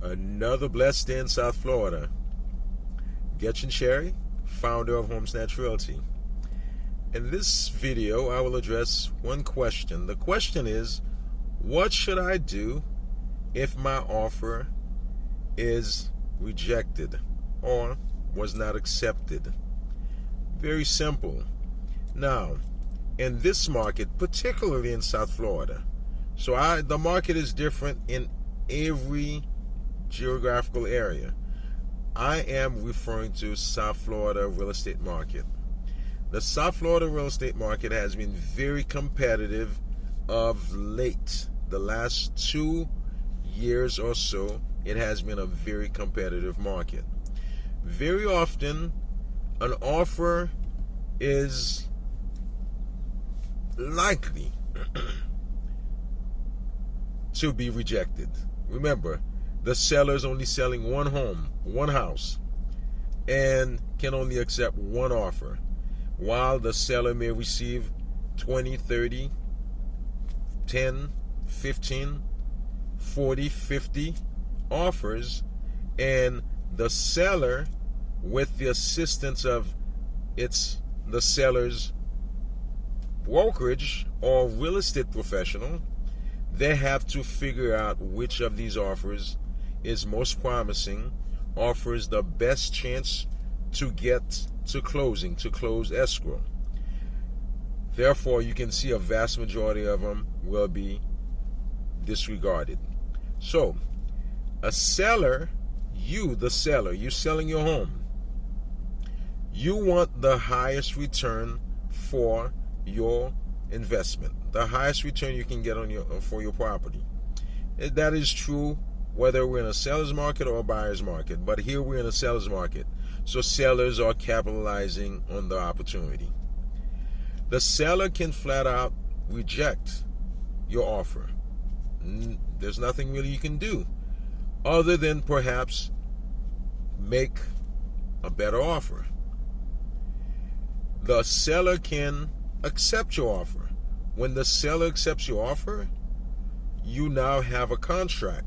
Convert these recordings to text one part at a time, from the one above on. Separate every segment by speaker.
Speaker 1: Another blessed day in South Florida. Getchin Cherry, founder of HomeSnatch Realty. In this video, I will address one question. The question is, what should I do if my offer is rejected or was not accepted? Very simple. Now, in this market, particularly in South Florida, the market is different in every geographical area. I am referring to South Florida real estate market. The South Florida real estate market has been very competitive of late. The last 2 years or so, it has been a very competitive market. Very often, an offer is likely to be rejected. Remember, the seller is only selling one home, one house, and can only accept one offer, while the seller may receive 20, 30, 10, 15, 40, 50 offers, and the seller, with the assistance of the seller's brokerage or real estate professional, they have to figure out which of these offers is most promising, offers the best chance to get to closing, to close escrow. Therefore, you can see a vast majority of them will be disregarded. So, a seller, the seller, you're selling your home. You want the highest return for your investment, the highest return you can get for your property. That is true whether we're in a seller's market or a buyer's market, but here we're in a seller's market, so sellers are capitalizing on the opportunity. The seller can flat out reject your offer. There's nothing really you can do other than perhaps make a better offer. The seller can accept your offer. When the seller accepts your offer, you now have a contract.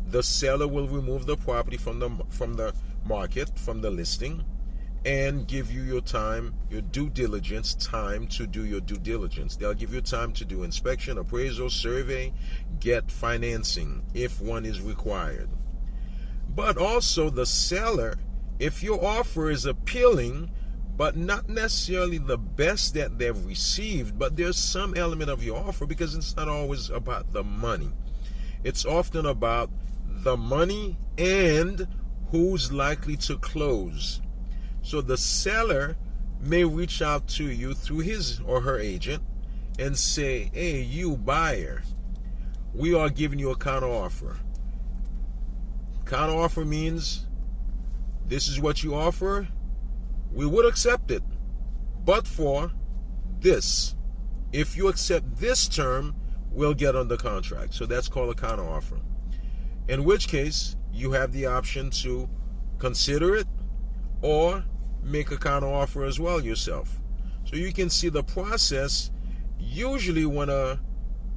Speaker 1: The seller will remove the property from the market, from the listing, and give you your time, your due diligence time to do your due diligence. They'll give you time to do inspection, appraisal, survey, get financing if one is required. But also the seller, if your offer is appealing, but not necessarily the best that they've received, but there's some element of your offer, because it's not always about the money. It's often about the money and who's likely to close. So the seller may reach out to you through his or her agent and say, hey, you buyer, we are giving you a counteroffer. Counteroffer means this is what you offer. We would accept it, but for this. If you accept this term, we'll get under contract. So that's called a counteroffer. In which case, you have the option to consider it or make a counteroffer as well yourself. So you can see the process. Usually when a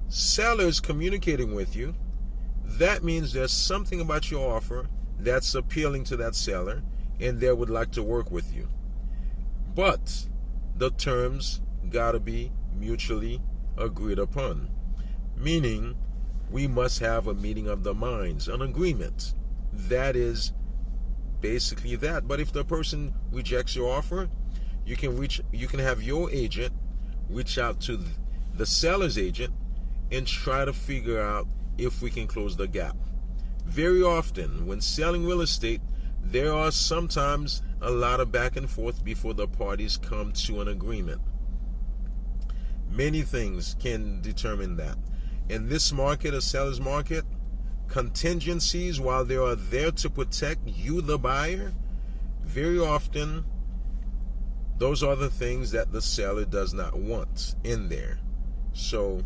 Speaker 1: seller is communicating with you, that means there's something about your offer that's appealing to that seller and they would like to work with you. But the terms gotta be mutually agreed upon, meaning we must have a meeting of the minds, an agreement. That is basically that. But if the person rejects your offer, you can have your agent reach out to the seller's agent and try to figure out if we can close the gap. Very often when selling real estate, there are sometimes a lot of back and forth before the parties come to an agreement. Many things can determine that. In this market, a seller's market, contingencies, while they are there to protect you, the buyer, very often those are the things that the seller does not want in there. So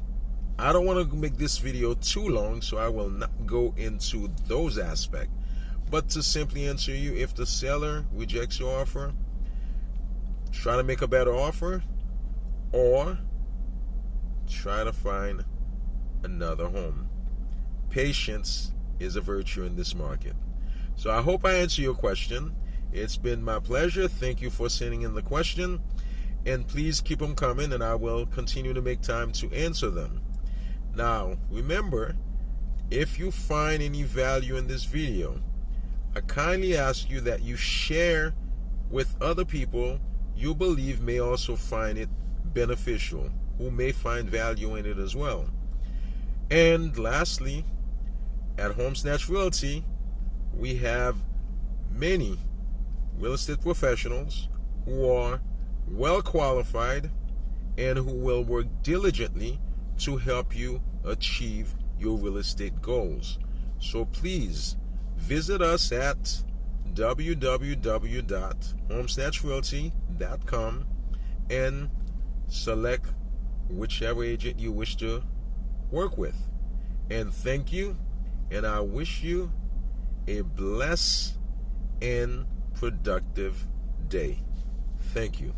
Speaker 1: I don't want to make this video too long, so I will not go into those aspects. But to simply answer you, if the seller rejects your offer, try to make a better offer or try to find another home. Patience is a virtue in this market. So I hope I answer your question. It's been my pleasure. Thank you for sending in the question. And please keep them coming, and I will continue to make time to answer them. Now, remember, if you find any value in this video, I kindly ask you that you share with other people you believe may also find it beneficial, who may find value in it as well. And lastly, at Home Snatch Realty, we have many real estate professionals who are well qualified and who will work diligently to help you achieve your real estate goals. So please visit us at www.homesnatchrealty.com and select whichever agent you wish to work with. And thank you, and I wish you a blessed and productive day. Thank you.